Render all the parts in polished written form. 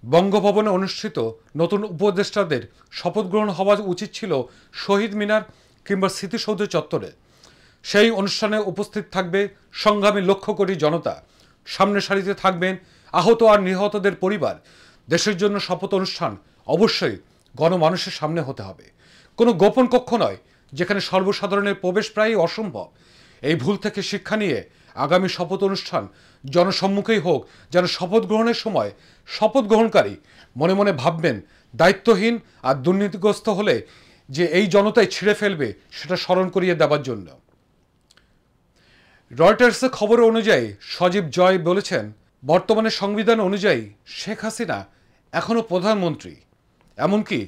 বঙ্গভবনে অনুষ্ঠিত নতুন উপদেষ্টাদের শপথ গ্রহণ হওয়া উচিত ছিল শহীদ মিনার কিংবা স্মৃতিসৌধ চত্বরে। সেই অনুষ্ঠানে উপস্থিত থাকবে সংগ্রামী লক্ষ কোটি জনতা, সামনের সারিতে থাকবেন আহত আর নিহতদের পরিবার। দেশের জন্য শপথ অনুষ্ঠান অবশ্যই গণমানুষের সামনে হতে হবে, কোনো গোপন কক্ষ নয় যেখানে সর্বসাধারণের প্রবেশ প্রায়ই অসম্ভব। এই ভুল থেকে শিক্ষা নিয়ে আগামী শপথ অনুষ্ঠান জনসম্মুখেই হোক, যেন শপথ গ্রহণের সময় শপথ গ্রহণকারী মনে মনে ভাববেন দায়িত্বহীন আর দুর্নীতিগ্রস্ত হলে যে এই জনতাই ছিঁড়ে ফেলবে সেটা স্মরণ করিয়ে দেওয়ার জন্য। রয়টার্সের খবর অনুযায়ী সজীব জয় বলেছেন, বর্তমানে সংবিধান অনুযায়ী শেখ হাসিনা এখনও প্রধানমন্ত্রী, এমনকি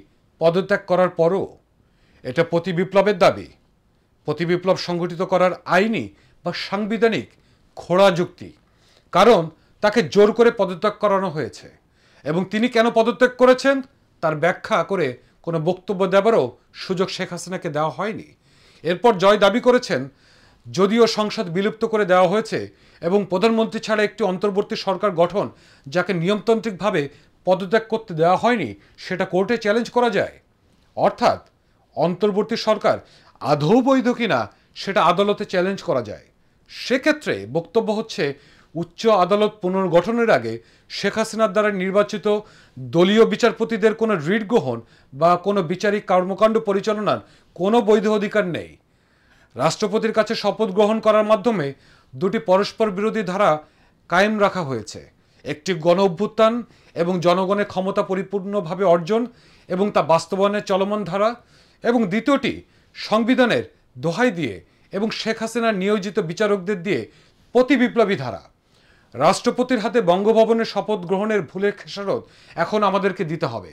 পদত্যাগ করার পরও। এটা প্রতি বিপ্লবের দাবি, প্রতি বিপ্লব সংগঠিত করার আইনি বা সাংবিধানিক খোঁড়া যুক্তি। কারণ তাকে জোর করে পদত্যাগ করানো হয়েছে এবং তিনি কেন পদত্যাগ করেছেন তার ব্যাখ্যা করে কোনো বক্তব্য দেওয়ারও সুযোগ শেখ হাসিনাকে দেওয়া হয়নি। এরপর জয় দাবি করেছেন, যদিও সংসদ বিলুপ্ত করে দেওয়া হয়েছে এবং প্রধানমন্ত্রী ছাড়া একটি অন্তর্বর্তী সরকার গঠন যাকে নিয়মতান্ত্রিকভাবে পদত্যাগ করতে দেওয়া হয়নি সেটা কোর্টে চ্যালেঞ্জ করা যায়। অর্থাৎ অন্তর্বর্তী সরকার আদৌ বৈধ কিনা সেটা আদালতে চ্যালেঞ্জ করা যায়। সেক্ষেত্রে বক্তব্য হচ্ছে, উচ্চ আদালত পুনর্গঠনের আগে শেখ হাসিনার দ্বারা নির্বাচিত দলীয় বিচারপতিদের কোনো রিট গ্রহণ বা কোনো বিচারিক কর্মকাণ্ড পরিচালনার কোনো বৈধ অধিকার নেই। রাষ্ট্রপতির কাছে শপথ গ্রহণ করার মাধ্যমে দুটি পরস্পর বিরোধী ধারা কায়েম রাখা হয়েছে, একটি গণ অভ্যুত্থান এবং জনগণের ক্ষমতা পরিপূর্ণভাবে অর্জন এবং তা বাস্তবায়নের চলমান ধারা, এবং দ্বিতীয়টি সংবিধানের দোহাই দিয়ে এবং শেখ হাসিনার নিয়োজিত বিচারকদের দিয়ে প্রতি বিপ্লবী ধারা। রাষ্ট্রপতির হাতে বঙ্গভবনের শপথ গ্রহণের ভুলের খেসারত এখন আমাদেরকে দিতে হবে।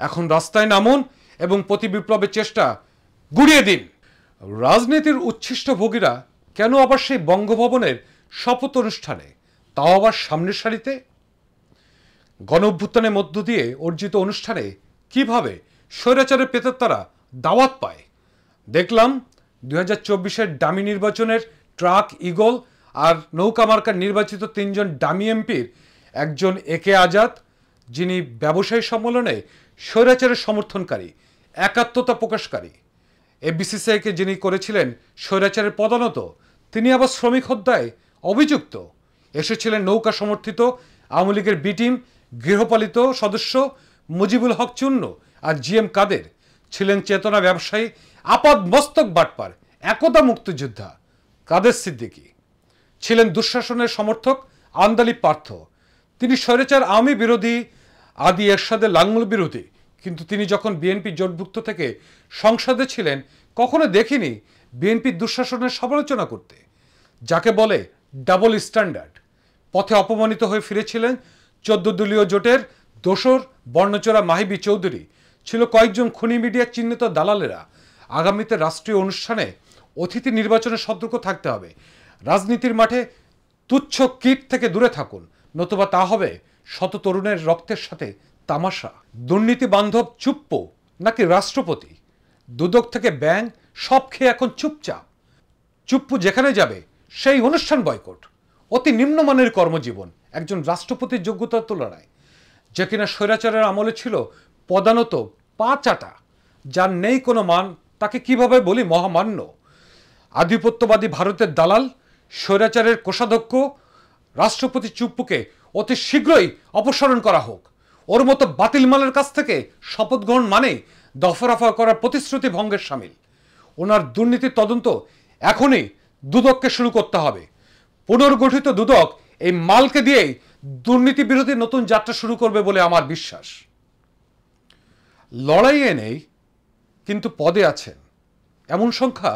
এখন রাস্তায় নামুন এবং প্রতি বিপ্লবের চেষ্টা গুড়িয়ে দিন। রাজনীতির উচ্ছিষ্ট ভোগীরা কেন আবার সেই বঙ্গভবনের শপথ অনুষ্ঠানে, তাও আবার সামনের সারিতে? গণ অভ্যুত্থানের মধ্য দিয়ে অর্জিত অনুষ্ঠানে কিভাবে স্বৈরাচারের প্রেতাত্মারা দাওয়াত পায় দেখলাম 2024-এর ডামি নির্বাচনের ট্রাক ইগল আর নৌকা মার্কার নির্বাচিত 3 জন ডামি এমপির একজন একে আজাদ, যিনি ব্যবসায়ী সম্মেলনে স্বৈরাচারের সমর্থনকারী, একাত্মতা প্রকাশকারী। এফবিসিসিআইকে যিনি করেছিলেন স্বৈরাচারের পদানত, তিনি আবার শ্রমিক হত্যায় অভিযুক্ত। এসেছিলেন নৌকা সমর্থিত আওয়ামী লীগের বি টিম গৃহপালিত সদস্য মুজিবুল হক চূন্য আর জিএম কাদের, ছিলেন চেতনা ব্যবসায়ী আপাদ মস্তক বাটপার একদা মুক্তিযোদ্ধা কাদের সিদ্দিকী, ছিলেন দুঃশাসনের সমর্থক আন্দালিব পার্থ। তিনি স্বৈরাচার আওয়ামী বিরোধী, আদি এরশাদের লাঙ্গল বিরোধী, কিন্তু তিনি যখন বিএনপি জোটভুক্ত থেকে সংসদে ছিলেন কখনো দেখিনি বিএনপির দুঃশাসনের সমালোচনা করতে, যাকে বলে ডাবল স্ট্যান্ডার্ড। পথে অপমানিত হয়ে ফিরেছিলেন 14 দলীয় জোটের দোসর বর্ণচোরা মাহিবি চৌধুরী, ছিল কয়েকজন খুনি মিডিয়ার চিহ্নিত দালালেরা। আগামীতে রাষ্ট্রীয় অনুষ্ঠানে অতিথি নির্বাচনে সতর্ক থাকতে হবে। রাজনীতির মাঠে তুচ্ছ কীট থেকে দূরে থাকুন, নতুবা তা হবে শত তরুণের রক্তের সাথে তামাশা। দুর্নীতি বান্ধব চুপ্পো নাকি রাষ্ট্রপতি? দুদক থেকে ব্যাং সব খেয়ে এখন চুপচাপ। চুপ্পু যেখানে যাবে সেই অনুষ্ঠান বয়কট। অতি নিম্নমানের কর্মজীবন একজন রাষ্ট্রপতির যোগ্যতার তুলনায়, যে কিনা স্বৈরাচারের আমলে ছিল পদানত পা চাটা, যার নেই কোনো মান, তাকে কিভাবে বলি মহামান্য। আধিপত্যবাদী ভারতের দালাল, স্বৈরাচারের কোষাধ্যক্ষ রাষ্ট্রপতি চুপ্পুকে অতি শীঘ্রই অপসারণ করা হোক। ওর মতো বাতিল মালের কাছ থেকে শপথ গ্রহণ মানে দফারফা করার প্রতিশ্রুতি ভঙ্গের সামিল। ওনার দুর্নীতির তদন্ত এখনই দুদককে শুরু করতে হবে। পুনর্গঠিত দুদক এই মালকে দিয়েই দুর্নীতি বিরোধী নতুন যাত্রা শুরু করবে বলে আমার বিশ্বাস। লড়াইয়ে নেই কিন্তু পদে আছেন এমন সংখ্যা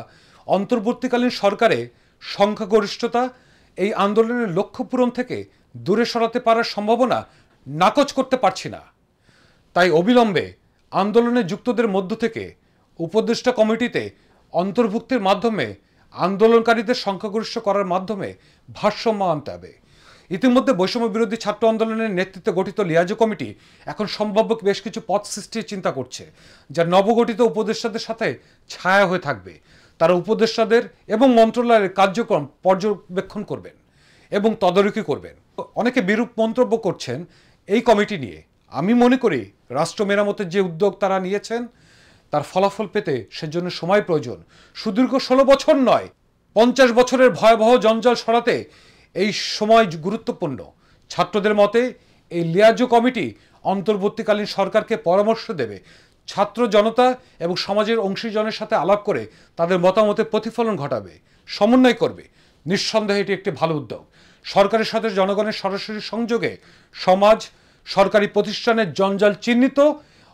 অন্তর্বর্তীকালীন সরকারে সংখ্যাগরিষ্ঠতা এই আন্দোলনের লক্ষ্য পূরণ থেকে দূরে সরাতে পারার সম্ভাবনা নাকচ করতে পারছি না। তাই অবিলম্বে আন্দোলনে যুক্তদের মধ্য থেকে উপদেষ্টা কমিটিতে অন্তর্ভুক্তির মাধ্যমে আন্দোলনকারীদের সংখ্যাগরিষ্ঠ করার মাধ্যমে ভারসাম্য আনতে হবে। ইতিমধ্যে বৈষম্য বিরোধী ছাত্র আন্দোলনের নেতৃত্বে গঠিত লিয়াজো কমিটি এখন সম্ভাব্য বেশ কিছু পদ সৃষ্টির চিন্তা করছে, যা নবগঠিত উপদেষ্টাদের সাথে ছায়া হয়ে থাকবে। তারা উপদেষ্টাদের এবং মন্ত্রণালয়ের কার্যক্রম পর্যবেক্ষণ করবেন এবং তদারকি করবেন। অনেকে বিরূপ মন্তব্য করছেন এই কমিটি নিয়ে। আমি মনে করি রাষ্ট্র মেরামতের যে উদ্যোগ তারা নিয়েছেন তার ফলাফল পেতে সেজন্য সময় প্রয়োজন। সুদীর্ঘ 16 বছর নয়, 50 বছরের ভয়াবহ জঞ্জাল সরাতে এই সময় গুরুত্বপূর্ণ। ছাত্রদের মতে এই লিয়াজো কমিটি অন্তর্বর্তীকালীন সরকারকে পরামর্শ দেবে, ছাত্র জনতা এবং সমাজের অংশীজনের সাথে আলাপ করে তাদের মতামতের প্রতিফলন ঘটাবে, সমন্বয় করবে। নিঃসন্দেহে এটি একটি ভালো উদ্যোগ। সরকারের সাথে জনগণের সরাসরি সংযোগে সমাজ, সরকারি প্রতিষ্ঠানের জঞ্জাল চিহ্নিত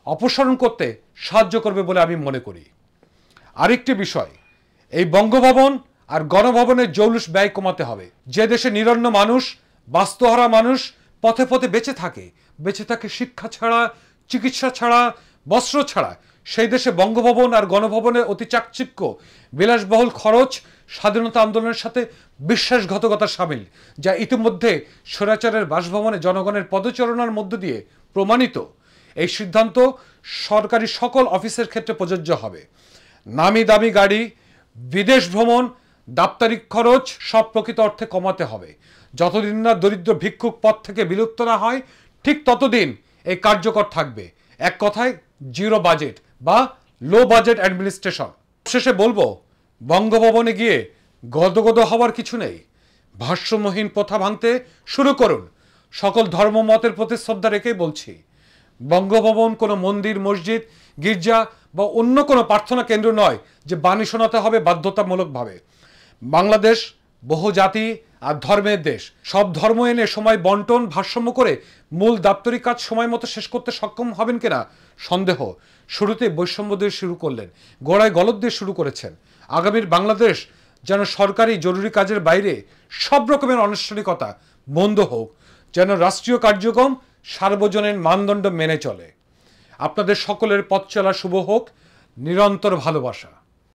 অপসারণ করতে সাহায্য করবে বলে আমি মনে করি। আরেকটি বিষয়, এই বঙ্গভবন আর গণভবনের জৌলুস ব্যয় কমাতে হবে। যে দেশে নিরন্ন মানুষ, বাস্তুহারা মানুষ পথে পথে বেঁচে থাকে শিক্ষা ছাড়া, চিকিৎসা ছাড়া, বস্ত্র ছাড়া, সেই দেশে বঙ্গভবন আর গণভবনের অতি চাকচিক্য, বিলাসবহুল খরচ স্বাধীনতা আন্দোলনের সাথে বিশ্বাসঘাতকতার সামিল, যা ইতিমধ্যে স্বৈরাচারের বাসভবনে জনগণের পদচারণার মধ্য দিয়ে প্রমাণিত। এই সিদ্ধান্ত সরকারি সকল অফিসের ক্ষেত্রে প্রযোজ্য হবে। নামি দামি গাড়ি, বিদেশ ভ্রমণ, দাপ্তরিক খরচ সব প্রকৃত অর্থে কমাতে হবে। যতদিন না দরিদ্র ভিক্ষুক পদ থেকে বিলুপ্ত না হয়, ঠিক ততদিন এই কার্যকর থাকবে। এক কথায় জিরো বাজেট বা লো বাজেট অ্যাডমিনিস্ট্রেশন। শেষে বলবো, বঙ্গভবনে গিয়ে গদগদ হওয়ার কিছু নেই। ভারসাম্যহীন প্রথা ভাঙতে শুরু করুন। সকল ধর্মমতের প্রতি শ্রদ্ধা রেখেই বলছি, বঙ্গভবন কোনো মন্দির, মসজিদ, গির্জা বা অন্য কোনো প্রার্থনা কেন্দ্র নয় যে বাণী শোনাতে হবে বাধ্যতামূলকভাবে। বাংলাদেশ বহু জাতি আর ধর্মের দেশ। সব ধর্ম এনে সময় বন্টন, ভারসাম্য করে মূল দাপ্তরিক কাজ সময় মতো শেষ করতে সক্ষম হবেন কিনা সন্দেহ। শুরুতে বৈষম্য দিয়ে শুরু করলেন, গোড়ায় গলদ দিয়ে শুরু করেছেন। আগামীর বাংলাদেশ যেন সরকারি জরুরি কাজের বাইরে সব রকমের আনুষ্ঠানিকতা বন্ধ হোক, যেন রাষ্ট্রীয় কার্যক্রম সার্বজনীন মানদণ্ড মেনে চলে। আপনাদের সকলের পথ চলা শুভ হোক। নিরন্তর ভালোবাসা।